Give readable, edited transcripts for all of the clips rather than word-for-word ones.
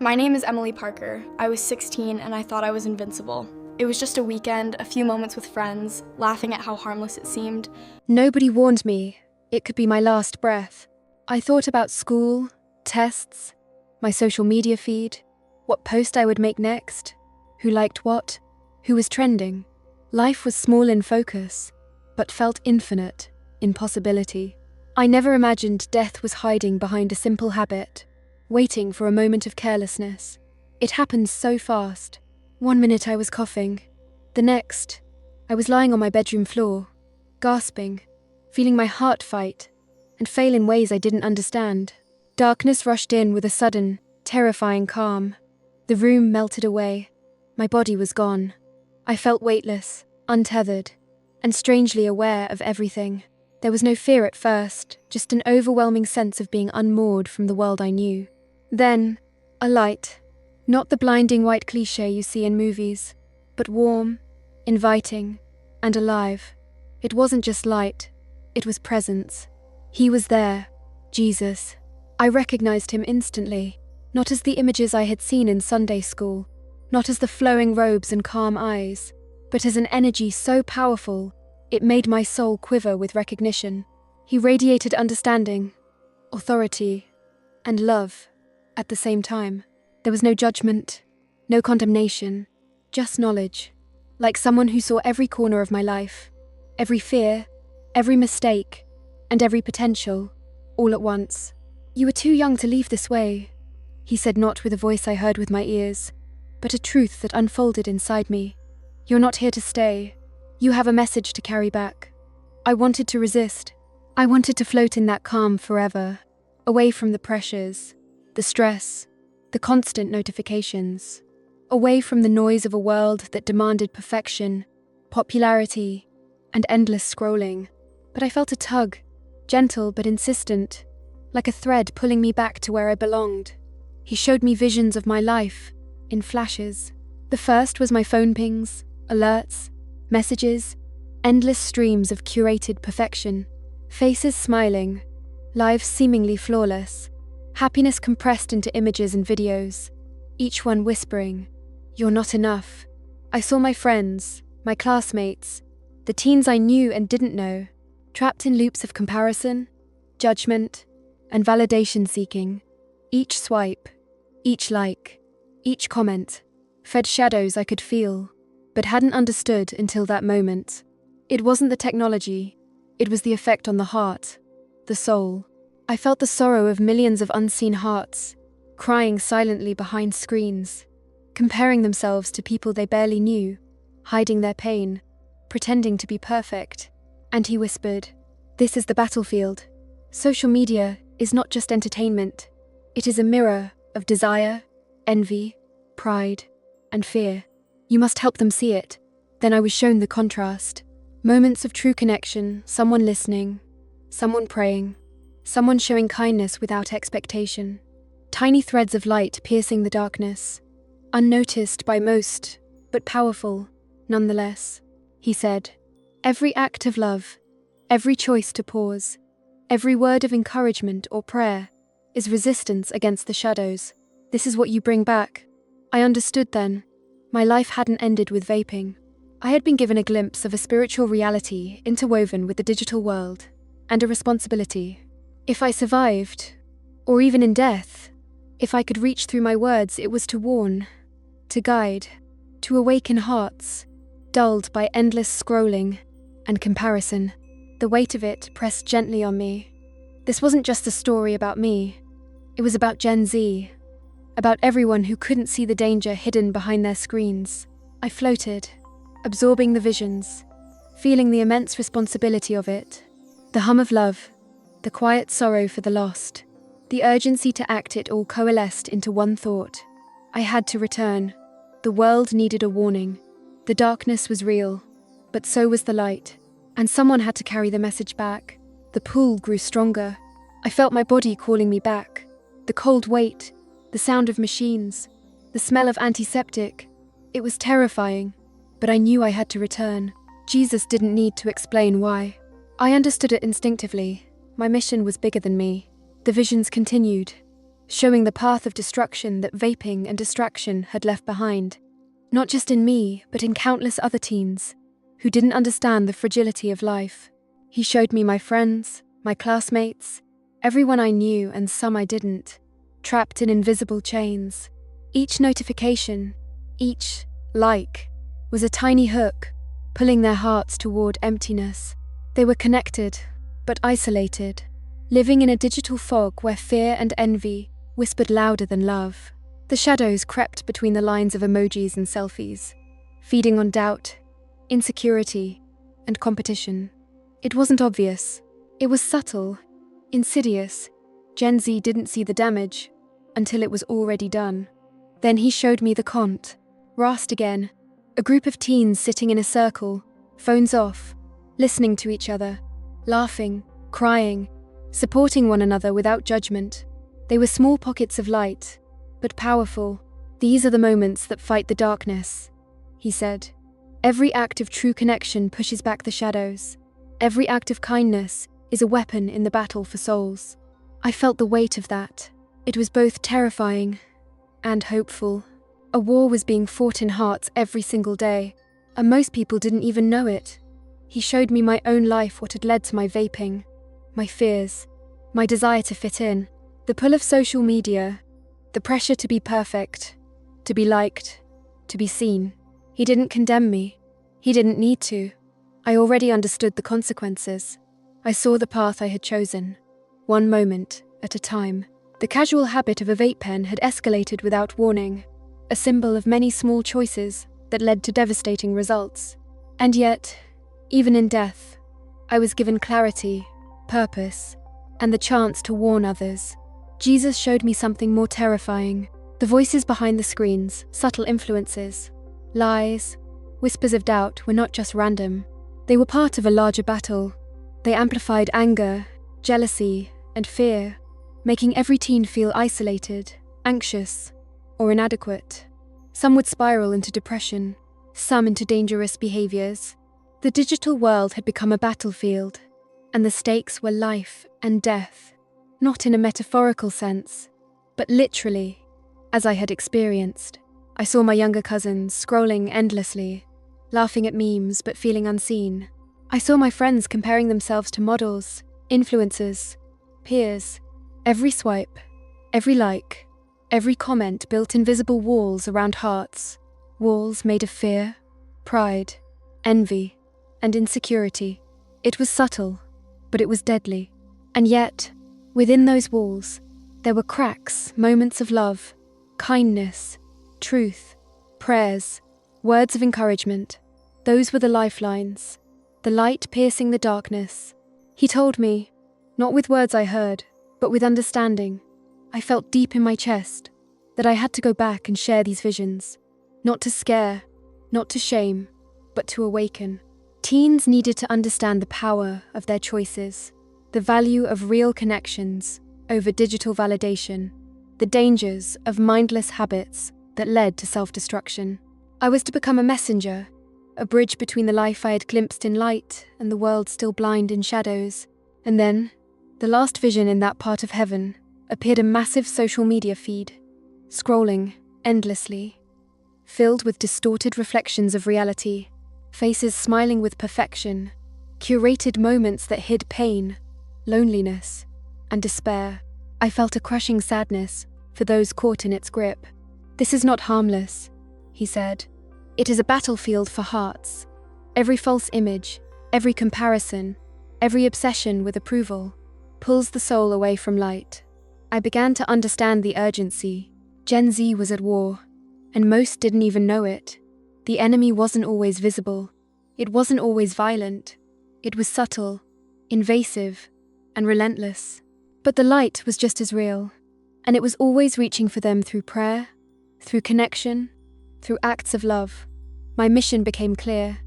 My name is Emily Parker. I was 16 and I thought I was invincible. It was just a weekend, a few moments with friends, laughing at how harmless it seemed. Nobody warned me it could be my last breath. I thought about school, tests, my social media feed, what post I would make next, who liked what, who was trending. Life was small in focus, but felt infinite in possibility. I never imagined death was hiding behind a simple habit, waiting for a moment of carelessness. It happened so fast. 1 minute I was coughing. The next, I was lying on my bedroom floor, gasping, feeling my heart fight, and fail in ways I didn't understand. Darkness rushed in with a sudden, terrifying calm. The room melted away. My body was gone. I felt weightless, untethered, and strangely aware of everything. There was no fear at first, just an overwhelming sense of being unmoored from the world I knew. Then, a light. Not the blinding white cliché you see in movies, but warm, inviting, and alive. It wasn't just light, it was presence. He was there, Jesus. I recognized him instantly, not as the images I had seen in Sunday school, not as the flowing robes and calm eyes, but as an energy so powerful, it made my soul quiver with recognition. He radiated understanding, authority, and love at the same time. There was no judgment, no condemnation, just knowledge, like someone who saw every corner of my life, every fear, every mistake, and every potential, all at once. "You were too young to leave this way," he said, not with a voice I heard with my ears, but a truth that unfolded inside me. "You're not here to stay. You have a message to carry back." I wanted to resist. I wanted to float in that calm forever, away from the pressures, the stress, the constant notifications, away from the noise of a world that demanded perfection, popularity, and endless scrolling. But I felt a tug, gentle but insistent, like a thread pulling me back to where I belonged. He showed me visions of my life, in flashes. The first was my phone pings, alerts, messages, endless streams of curated perfection, faces smiling, lives seemingly flawless, happiness compressed into images and videos, each one whispering, "You're not enough." I saw my friends, my classmates, the teens I knew and didn't know, trapped in loops of comparison, judgment, and validation seeking. Each swipe, each like, each comment, fed shadows I could feel, but hadn't understood until that moment. It wasn't the technology, it was the effect on the heart, the soul. I felt the sorrow of millions of unseen hearts, crying silently behind screens, comparing themselves to people they barely knew, hiding their pain, pretending to be perfect. And he whispered, "This is the battlefield. Social media is not just entertainment. It is a mirror of desire, envy, pride, and fear. You must help them see it." Then I was shown the contrast. Moments of true connection, someone listening, someone praying, someone showing kindness without expectation. Tiny threads of light piercing the darkness, unnoticed by most, but powerful, nonetheless. He said, "Every act of love, every choice to pause, every word of encouragement or prayer is resistance against the shadows. This is what you bring back." I understood then. My life hadn't ended with vaping. I had been given a glimpse of a spiritual reality interwoven with the digital world, and a responsibility. If I survived, or even in death, if I could reach through my words, it was to warn, to guide, to awaken hearts, dulled by endless scrolling and comparison. The weight of it pressed gently on me. This wasn't just a story about me. It was about Gen Z, about everyone who couldn't see the danger hidden behind their screens. I floated, absorbing the visions, feeling the immense responsibility of it, the hum of love, the quiet sorrow for the lost, the urgency to act. It all coalesced into one thought. I had to return. The world needed a warning. The darkness was real, but so was the light, and someone had to carry the message back. The pull grew stronger. I felt my body calling me back. The cold weight, the sound of machines, the smell of antiseptic. It was terrifying, but I knew I had to return. Jesus didn't need to explain why. I understood it instinctively. My mission was bigger than me. The visions continued, showing the path of destruction that vaping and distraction had left behind. Not just in me, but in countless other teens who didn't understand the fragility of life. He showed me my friends, my classmates, everyone I knew and some I didn't, trapped in invisible chains. Each notification, each like, was a tiny hook, pulling their hearts toward emptiness. They were connected, but isolated, living in a digital fog where fear and envy whispered louder than love. The shadows crept between the lines of emojis and selfies, feeding on doubt, insecurity, and competition. It wasn't obvious. It was subtle, insidious. Gen Z didn't see the damage until it was already done. Then he showed me the cont. Rast again, a group of teens sitting in a circle, phones off, listening to each other, laughing, crying, supporting one another without judgment. They were small pockets of light, but powerful. These are the moments that fight the darkness, he said. Every act of true connection pushes back the shadows. Every act of kindness is a weapon in the battle for souls. I felt the weight of that. It was both terrifying and hopeful. A war was being fought in hearts every single day, and most people didn't even know it. He showed me my own life, what had led to my vaping, my fears, my desire to fit in, the pull of social media, the pressure to be perfect, to be liked, to be seen. He didn't condemn me. He didn't need to. I already understood the consequences. I saw the path I had chosen, one moment at a time. The casual habit of a vape pen had escalated without warning, a symbol of many small choices that led to devastating results. And yet, even in death, I was given clarity, purpose, and the chance to warn others. Jesus showed me something more terrifying. The voices behind the screens, subtle influences, lies, whispers of doubt were not just random. They were part of a larger battle. They amplified anger, jealousy, and fear, making every teen feel isolated, anxious, or inadequate. Some would spiral into depression, some into dangerous behaviors. The digital world had become a battlefield, and the stakes were life and death, not in a metaphorical sense, but literally, as I had experienced. I saw my younger cousins scrolling endlessly, laughing at memes but feeling unseen. I saw my friends comparing themselves to models, influencers, peers. Every swipe, every like, every comment built invisible walls around hearts, walls made of fear, pride, envy, and insecurity. It was subtle, but it was deadly. And yet, within those walls, there were cracks, moments of love, kindness, truth, prayers, words of encouragement. Those were the lifelines, the light piercing the darkness. He told me, not with words I heard, but with understanding. I felt deep in my chest that I had to go back and share these visions, not to scare, not to shame, but to awaken. Teens needed to understand the power of their choices, the value of real connections over digital validation, the dangers of mindless habits that led to self-destruction. I was to become a messenger, a bridge between the life I had glimpsed in light and the world still blind in shadows. And then, the last vision in that part of heaven appeared a massive social media feed, scrolling endlessly, filled with distorted reflections of reality, faces smiling with perfection, curated moments that hid pain, loneliness, and despair. I felt a crushing sadness for those caught in its grip. "This is not harmless," he said. "It is a battlefield for hearts. Every false image, every comparison, every obsession with approval pulls the soul away from light." I began to understand the urgency. Gen Z was at war, and most didn't even know it. The enemy wasn't always visible. It wasn't always violent. It was subtle, invasive, and relentless. But the light was just as real, and it was always reaching for them through prayer, through connection, through acts of love. My mission became clear.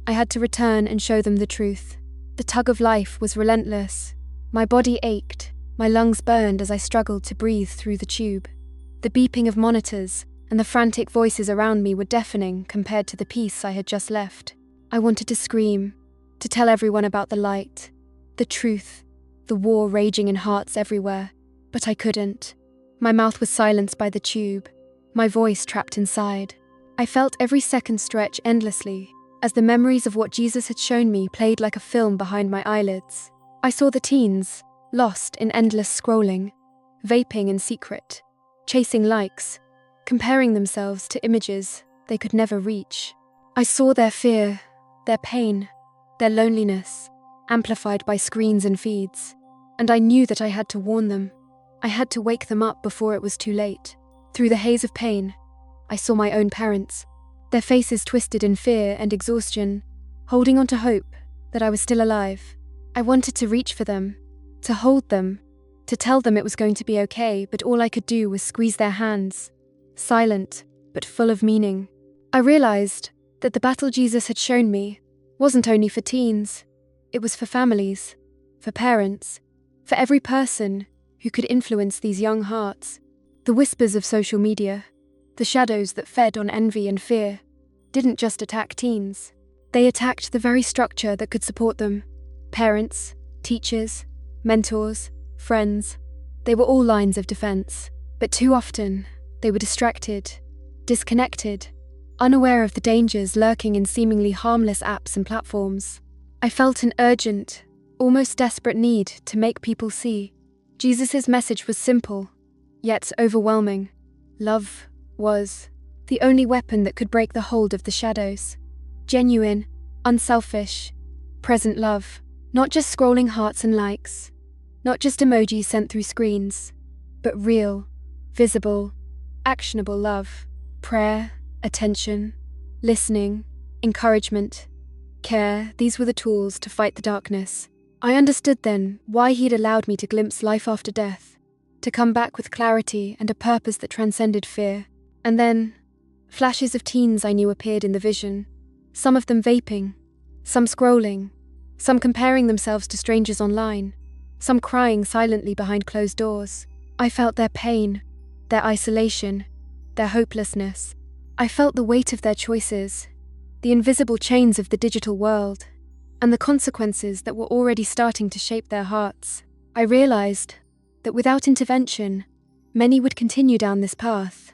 I had to return and show them the truth. The tug of life was relentless. My body ached, my lungs burned as I struggled to breathe through the tube. The beeping of monitors and the frantic voices around me were deafening compared to the peace I had just left. I wanted to scream, to tell everyone about the light, the truth, the war raging in hearts everywhere, but I couldn't. My mouth was silenced by the tube, my voice trapped inside. I felt every second stretch endlessly, as the memories of what Jesus had shown me played like a film behind my eyelids. I saw the teens, lost in endless scrolling, vaping in secret, chasing likes, comparing themselves to images they could never reach. I saw their fear, their pain, their loneliness, amplified by screens and feeds, and I knew that I had to warn them. I had to wake them up before it was too late. Through the haze of pain, I saw my own parents, their faces twisted in fear and exhaustion, holding on to hope that I was still alive. I wanted to reach for them, to hold them, to tell them it was going to be okay, but all I could do was squeeze their hands, silent but full of meaning. I realized that the battle Jesus had shown me wasn't only for teens, it was for families, for parents, for every person who could influence these young hearts. The whispers of social media, the shadows that fed on envy and fear, didn't just attack teens. They attacked the very structure that could support them. Parents, teachers, mentors, friends. They were all lines of defense, but too often they were distracted, disconnected, unaware of the dangers lurking in seemingly harmless apps and platforms. I felt an urgent, almost desperate need to make people see. Jesus' message was simple, yet overwhelming. Love was the only weapon that could break the hold of the shadows. Genuine, unselfish, present love. Not just scrolling hearts and likes. Not just emojis sent through screens, but real, visible, actionable love. Prayer, attention, listening, encouragement, care. These were the tools to fight the darkness. I understood then why he'd allowed me to glimpse life after death, to come back with clarity and a purpose that transcended fear. And then, flashes of teens I knew appeared in the vision, some of them vaping, some scrolling, some comparing themselves to strangers online, some crying silently behind closed doors. I felt their pain, their isolation, their hopelessness. I felt the weight of their choices, the invisible chains of the digital world, and the consequences that were already starting to shape their hearts. I realized that without intervention, many would continue down this path,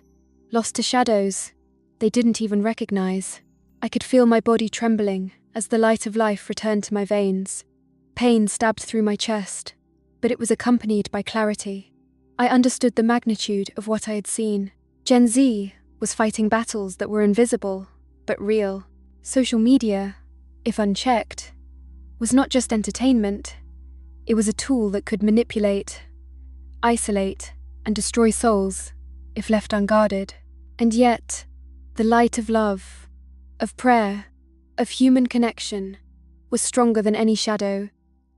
lost to shadows they didn't even recognize. I could feel my body trembling as the light of life returned to my veins. Pain stabbed through my chest, but it was accompanied by clarity. I understood the magnitude of what I had seen. Gen Z was fighting battles that were invisible, but real. Social media, if unchecked, was not just entertainment. It was a tool that could manipulate, isolate, and destroy souls if left unguarded. And yet, the light of love, of prayer, of human connection, was stronger than any shadow,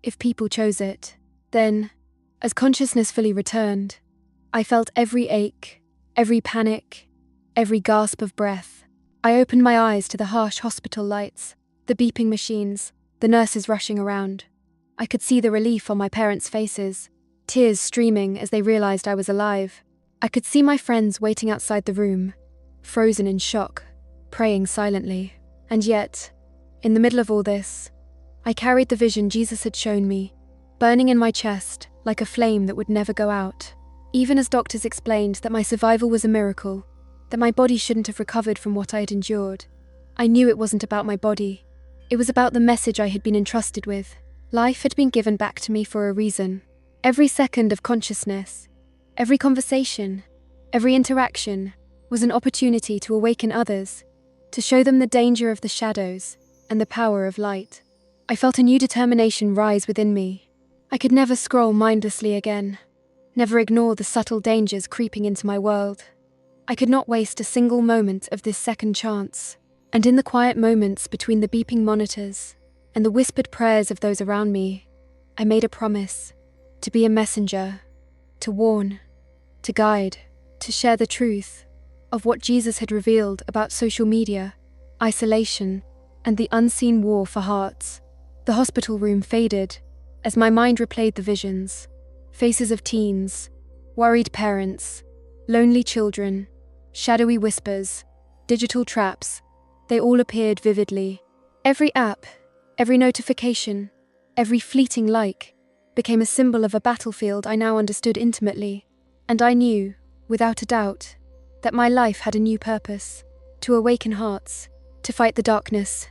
if people chose it. Then, as consciousness fully returned, I felt every ache, every panic, every gasp of breath. I opened my eyes to the harsh hospital lights, the beeping machines, the nurses rushing around. I could see the relief on my parents' faces, tears streaming as they realized I was alive. I could see my friends waiting outside the room, frozen in shock, praying silently. And yet, in the middle of all this, I carried the vision Jesus had shown me, burning in my chest like a flame that would never go out. Even as doctors explained that my survival was a miracle, that my body shouldn't have recovered from what I had endured, I knew it wasn't about my body. It was about the message I had been entrusted with. Life had been given back to me for a reason. Every second of consciousness, every conversation, every interaction was an opportunity to awaken others, to show them the danger of the shadows and the power of light. I felt a new determination rise within me. I could never scroll mindlessly again, never ignore the subtle dangers creeping into my world. I could not waste a single moment of this second chance. And in the quiet moments between the beeping monitors and the whispered prayers of those around me, I made a promise to be a messenger, to warn, to guide, to share the truth of what Jesus had revealed about social media, isolation, and the unseen war for hearts. The hospital room faded as my mind replayed the visions, faces of teens, worried parents, lonely children, shadowy whispers, digital traps. They all appeared vividly. Every app, every notification, every fleeting like became a symbol of a battlefield I now understood intimately. And I knew, without a doubt, that my life had a new purpose: to awaken hearts, to fight the darkness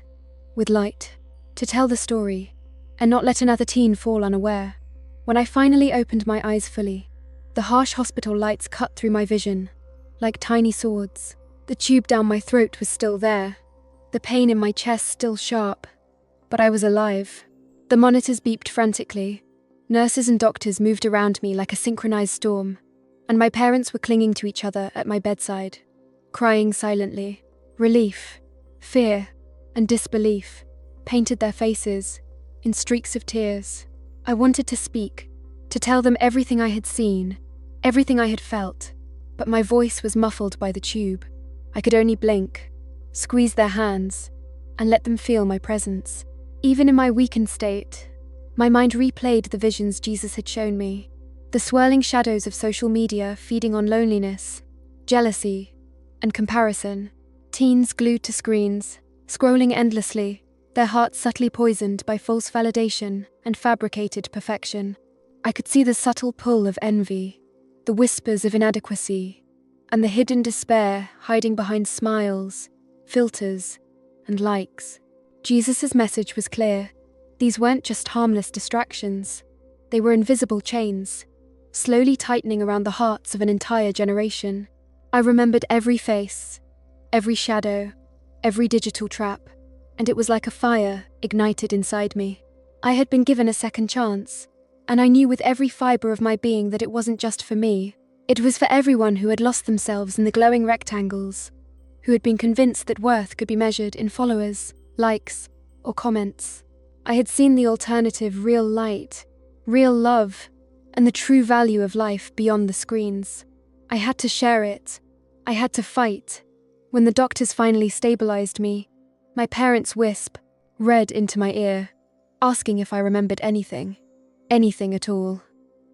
with light, to tell the story, and not let another teen fall unaware. When I finally opened my eyes fully, the harsh hospital lights cut through my vision like tiny swords. The tube down my throat was still there, the pain in my chest still sharp, but I was alive. The monitors beeped frantically. Nurses and doctors moved around me like a synchronized storm, and my parents were clinging to each other at my bedside, crying silently. Relief, fear, and disbelief painted their faces in streaks of tears. I wanted to speak, to tell them everything I had seen, everything I had felt, but my voice was muffled by the tube. I could only blink, squeeze their hands, and let them feel my presence. Even in my weakened state, my mind replayed the visions Jesus had shown me, the swirling shadows of social media feeding on loneliness, jealousy, and comparison. Teens glued to screens, scrolling endlessly, their hearts subtly poisoned by false validation and fabricated perfection. I could see the subtle pull of envy, the whispers of inadequacy, and the hidden despair hiding behind smiles, filters, and likes. Jesus' message was clear. These weren't just harmless distractions. They were invisible chains, slowly tightening around the hearts of an entire generation. I remembered every face, every shadow, every digital trap, and it was like a fire ignited inside me. I had been given a second chance, and I knew with every fibre of my being that it wasn't just for me. It was for everyone who had lost themselves in the glowing rectangles, who had been convinced that worth could be measured in followers, likes, or comments. I had seen the alternative: real light, real love, and the true value of life beyond the screens. I had to share it. I had to fight. When the doctors finally stabilized me, my parents' wisp read into my ear, asking if I remembered anything at all.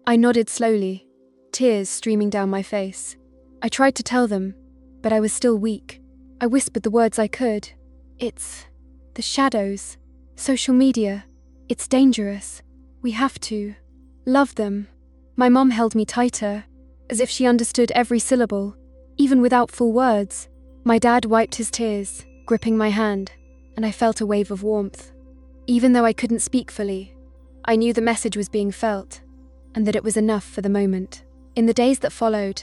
I nodded slowly, tears streaming down my face. I tried to tell them, but I was still weak. I whispered the words I could. It's the shadows, social media. It's dangerous. We have to love them. My mom held me tighter, as if she understood every syllable, even without full words. My dad wiped his tears, gripping my hand, and I felt a wave of warmth. Even though I couldn't speak fully, I knew the message was being felt, and that it was enough for the moment. In the days that followed,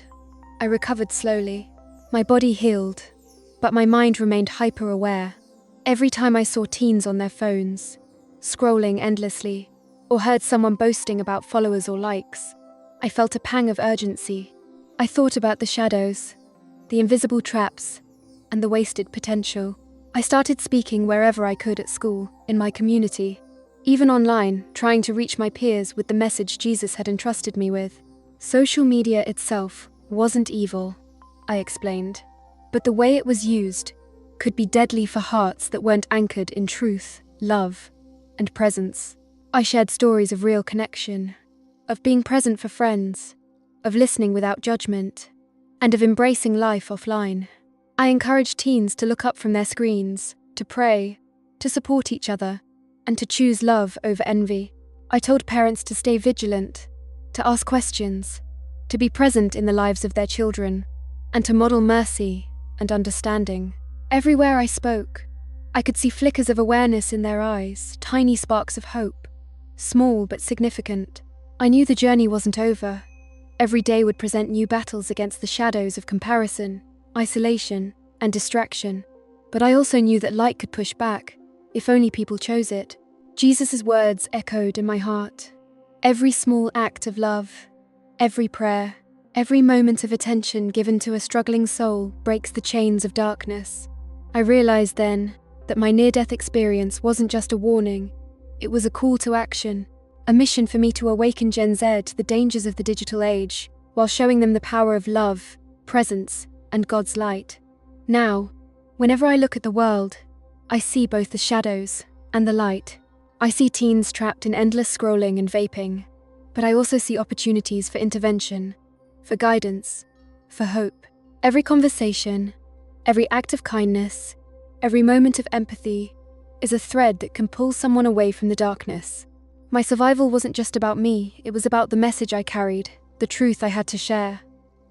I recovered slowly. My body healed, but my mind remained hyper-aware. Every time I saw teens on their phones, scrolling endlessly, or heard someone boasting about followers or likes, I felt a pang of urgency. I thought about the shadows, the invisible traps, and the wasted potential. I started speaking wherever I could at school, in my community, even online, trying to reach my peers with the message Jesus had entrusted me with. Social media itself wasn't evil, I explained, but the way it was used could be deadly for hearts that weren't anchored in truth, love, and presence. I shared stories of real connection, of being present for friends, of listening without judgment, and of embracing life offline. I encouraged teens to look up from their screens, to pray, to support each other, and to choose love over envy. I told parents to stay vigilant, to ask questions, to be present in the lives of their children, and to model mercy and understanding. Everywhere I spoke, I could see flickers of awareness in their eyes, tiny sparks of hope, small but significant. I knew the journey wasn't over. Every day would present new battles against the shadows of comparison, isolation, and distraction. But I also knew that light could push back, if only people chose it. Jesus' words echoed in my heart. Every small act of love, every prayer, every moment of attention given to a struggling soul breaks the chains of darkness. I realized then that my near-death experience wasn't just a warning, it was a call to action, a mission for me to awaken Gen Z to the dangers of the digital age, while showing them the power of love, presence, and God's light. Now, whenever I look at the world, I see both the shadows and the light. I see teens trapped in endless scrolling and vaping, but I also see opportunities for intervention, for guidance, for hope. Every conversation, every act of kindness, every moment of empathy is a thread that can pull someone away from the darkness. My survival wasn't just about me, it was about the message I carried, the truth I had to share.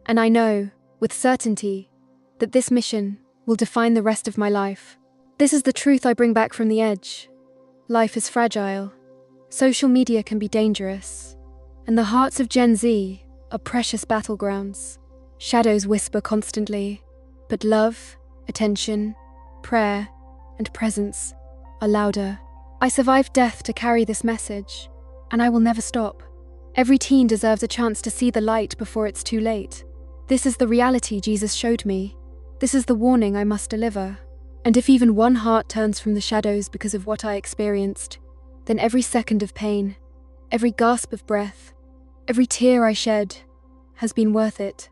And I know, with certainty, that this mission will define the rest of my life. This is the truth I bring back from the edge. Life is fragile. Social media can be dangerous. And the hearts of Gen Z are precious battlegrounds. Shadows whisper constantly, but love, attention, prayer, and presence are louder. I survived death to carry this message, and I will never stop. Every teen deserves a chance to see the light before it's too late. This is the reality Jesus showed me. This is the warning I must deliver. And if even one heart turns from the shadows because of what I experienced, then every second of pain, every gasp of breath, every tear I shed has been worth it.